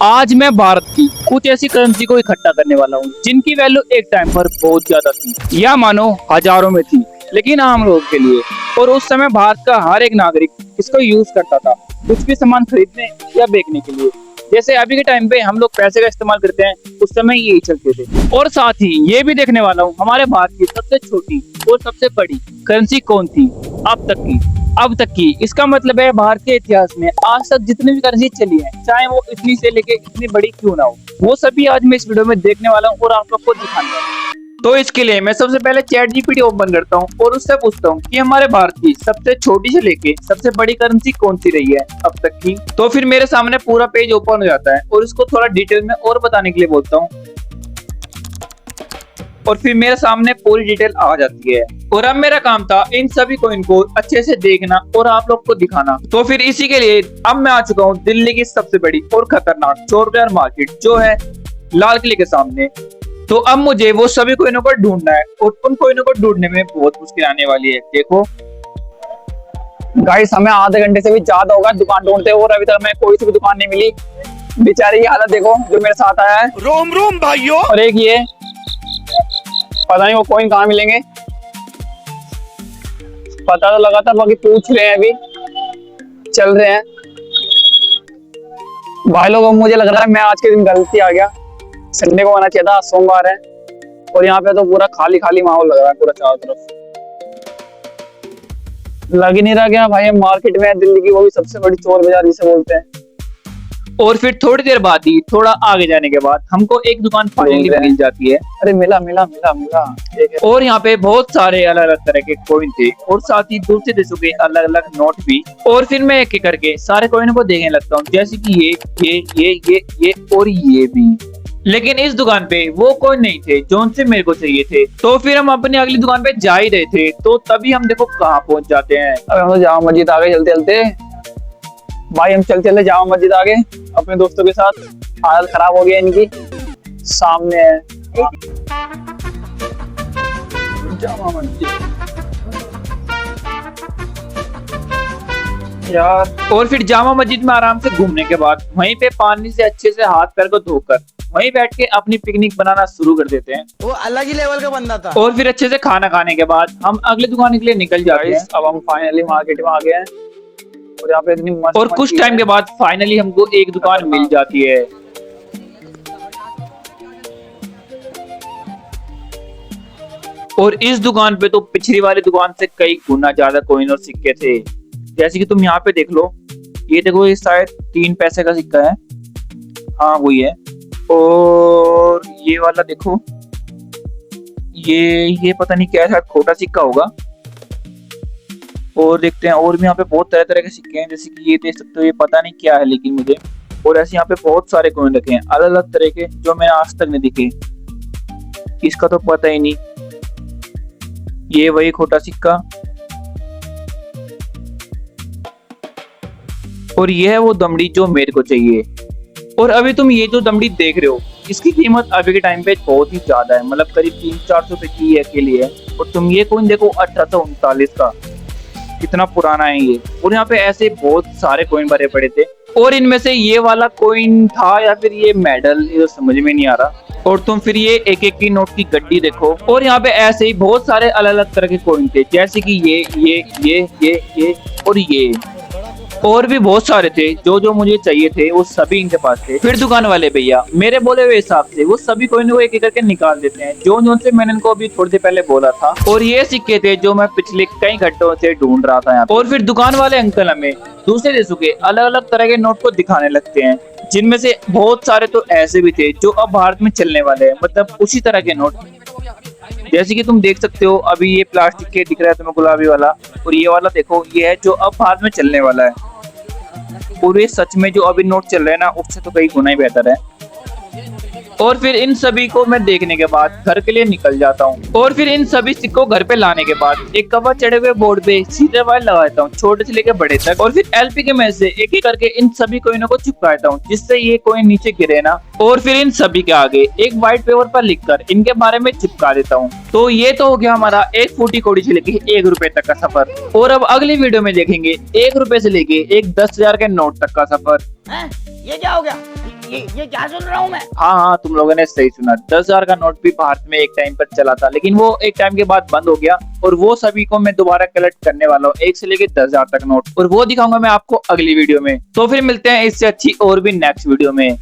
आज मैं भारत की कुछ ऐसी करेंसी को इकट्ठा करने वाला हूँ जिनकी वैल्यू एक टाइम पर बहुत ज्यादा थी या मानो हजारों में थी, लेकिन आम लोगों के लिए। और उस समय भारत का हर एक नागरिक इसको यूज करता था कुछ भी सामान खरीदने या बेचने के लिए। जैसे अभी के टाइम पे हम लोग पैसे का इस्तेमाल करते हैं, उस समय यही चलते थे। और साथ ही ये भी देखने वाला हूँ हमारे भारत की सबसे छोटी और सबसे बड़ी करेंसी कौन थी अब तक की। इसका मतलब है भारत के इतिहास में आज तक जितनी भी करेंसी चली है, चाहे वो इतनी से लेके इतनी बड़ी क्यों ना हो, वो सभी आज मैं इस वीडियो में देखने वाला हूँ और आप लोग को दिखाने वाला हूँ। तो इसके लिए मैं सबसे पहले चैट जीपीटी ओपन करता हूँ और उससे पूछता हूँ कि हमारे भारत की सबसे छोटी से लेके सबसे बड़ी करेंसी कौन सी रही है अब तक की। तो फिर मेरे सामने पूरा पेज ओपन हो जाता है और इसको थोड़ा डिटेल में और बताने के लिए बोलता हूँ और फिर मेरे सामने पूरी डिटेल आ जाती है। और अब मेरा काम था इन सभी कॉइन को अच्छे से देखना और आप लोग को दिखाना। तो फिर इसी के लिए अब मैं आ चुका हूँ दिल्ली की सबसे बड़ी और खतरनाक चोर बाजार मार्केट, जो है लाल किले के सामने। तो अब मुझे वो सभी कॉइनों को ढूंढना है और उन कॉइनों को ढूंढने में बहुत मुश्किल आने वाली है। देखो गाइस, हमें आधे घंटे से भी ज्यादा होगा दुकान ढूंढते और अभी तक हमें कोई सी भी दुकान नहीं मिली। बेचारी की हालत देखो जो मेरे साथ आया है। रोम रोम भाइयों। और एक ये पता नहीं वो कॉइन कहाँ मिलेंगे, पता तो लगा था, बाकी पूछ रहे हैं, अभी चल रहे हैं भाई लोग। मुझे लग रहा है मैं आज के दिन गलती आ गया, संडे को आना चाहिए था, सोमवार है और यहाँ पे तो पूरा खाली खाली माहौल लग रहा है पूरा चारों तरफ। लग ही नहीं रहा क्या भाई, मार्केट में दिल्ली की वो भी सबसे बड़ी चोर बाजार जिसे बोलते हैं। और फिर थोड़ी देर बाद ही थोड़ा आगे जाने के बाद हमको एक दुकान फाइनली मिल जाती है। अरे मिला मिला मिला मिला। और यहाँ पे बहुत सारे अलग अलग तरह के कॉइन थे और साथ ही दूसरे देशों के अलग अलग नोट भी। और फिर मैं एक एक करके सारे कॉइन को देखने लगता हूँ, जैसे कि ये और ये भी। लेकिन इस दुकान पे वो कॉइन नहीं थे जो उनसे मेरे को चाहिए थे। तो फिर हम अपनी अगली दुकान पे जा ही रहे थे, तो तभी हम देखो कहाँ पहुंच जाते हैं। अब हम तो जामा मस्जिद आगे चलते चलते भाई, हम चलते जामा मस्जिद आगे अपने दोस्तों के साथ। हालत खराब हो गया इनकी, सामने है जामा मस्जिद यार। और फिर जामा मस्जिद में आराम से घूमने के बाद वहीं पे पानी से अच्छे से हाथ पैर को धोकर वहीं बैठ के अपनी पिकनिक बनाना शुरू कर देते हैं। वो अलग ही लेवल का बंदा था। और फिर अच्छे से खाना खाने के बाद हम अगले दुकान के लिए निकल जाते हैं। अब हम फाइनली मार्केट में आ गए हैं और यहाँ पे इतनी मस्त और कुछ टाइम के बाद फाइनली हमको एक दुकान मिल जाती है। और इस दुकान पे तो पिछली वाली दुकान से कई गुना ज्यादा कॉइन और सिक्के थे। जैसे कि तुम यहाँ पे देख लो, ये देखो, ये शायद 3 पैसे का सिक्का है, हाँ वही है। और ये वाला देखो, ये पता नहीं क्या है, खोटा सिक्का होगा। और देखते हैं और भी यहाँ पे बहुत तरह तरह के सिक्के हैं, जैसे कि ये देख सकते हो, ये पता नहीं क्या है लेकिन मुझे। और ऐसे यहाँ पे बहुत सारे कॉइन रखे हैं अलग अलग तरह के, जो मैंने आज तक नहीं दिखे। इसका तो पता ही नहीं, ये वही खोटा सिक्का। और ये है वो दमड़ी जो मेरे को चाहिए। और अभी तुम ये जो दमड़ी देख रहे हो, इसकी कीमत अभी के टाइम पे बहुत ही ज्यादा है, मतलब करीब 300-400 रुपए की अकेली है। और तुम ये कॉइन देखो 1839 का, कितना पुराना है ये। और यहाँ पे ऐसे बहुत सारे कॉइन भरे पड़े थे और इनमें से ये वाला कॉइन था या फिर ये मेडल, ये समझ में नहीं आ रहा। और तुम फिर ये एक एक की नोट की गड्डी देखो। और यहाँ पे ऐसे ही बहुत सारे अलग अलग तरह के कॉइन थे, जैसे कि ये और ये और भी बहुत सारे थे। जो जो मुझे चाहिए थे वो सभी इनके पास थे। फिर दुकान वाले भैया मेरे बोले हुए हिसाब से वो सभी कॉइन को एक एक करके निकाल देते हैं, जो जो से मैंने इनको अभी थोड़ी देर पहले बोला था। और ये सिक्के थे जो मैं पिछले कई घंटों से ढूंढ रहा था यहाँ। और फिर दुकान वाले अंकल हमें दूसरे देशों के अलग अलग तरह के नोट को दिखाने लगते हैं, जिनमें से बहुत सारे तो ऐसे भी थे जो अब भारत में चलने वाले हैं, मतलब उसी तरह के नोट। जैसे कि तुम देख सकते हो, अभी ये प्लास्टिक के दिख रहा है तुम्हें गुलाबी वाला, और ये वाला देखो, ये है जो अब भारत में चलने वाला है। और ये सच में जो अभी नोट चल रहे हैं ना, उससे तो कई गुना ही बेहतर है। और फिर इन सभी को मैं देखने के बाद घर के लिए निकल जाता हूँ। और फिर इन सभी सिक्कों घर पे लाने के बाद एक कवर चढ़े हुए बोर्ड पे सीधे वायर लगाता हूँ, छोटे से लेकर बड़े तक। और फिर एलपी के में से एक एक करके इन सभी कॉइनों को चिपकाता हूँ, जिससे ये कॉइन नीचे गिरे ना। और फिर इन सभी के आगे एक व्हाइट पेपर पर लिखकर इनके बारे में चिपका देता हूँ। तो ये तो हो गया हमारा 1 फूटी कौड़ी से लेके 1 रुपए तक का सफर। और अब अगली वीडियो में देखेंगे 1 रुपए से लेके एक 10,000 के नोट तक का सफर। ये क्या हो गया? ये क्या सुन रहा हूँ मैं? हाँ हाँ, तुम लोगों ने सही सुना। 10,000 का नोट भी भारत में एक टाइम पर चला था, लेकिन वो एक टाइम के बाद बंद हो गया। और वो सभी को मैं दोबारा कलेक्ट करने वाला हूँ, 1 से लेके 10,000 तक नोट, और वो दिखाऊंगा मैं आपको अगली वीडियो में। तो फिर मिलते हैं इससे अच्छी और भी नेक्स्ट वीडियो में।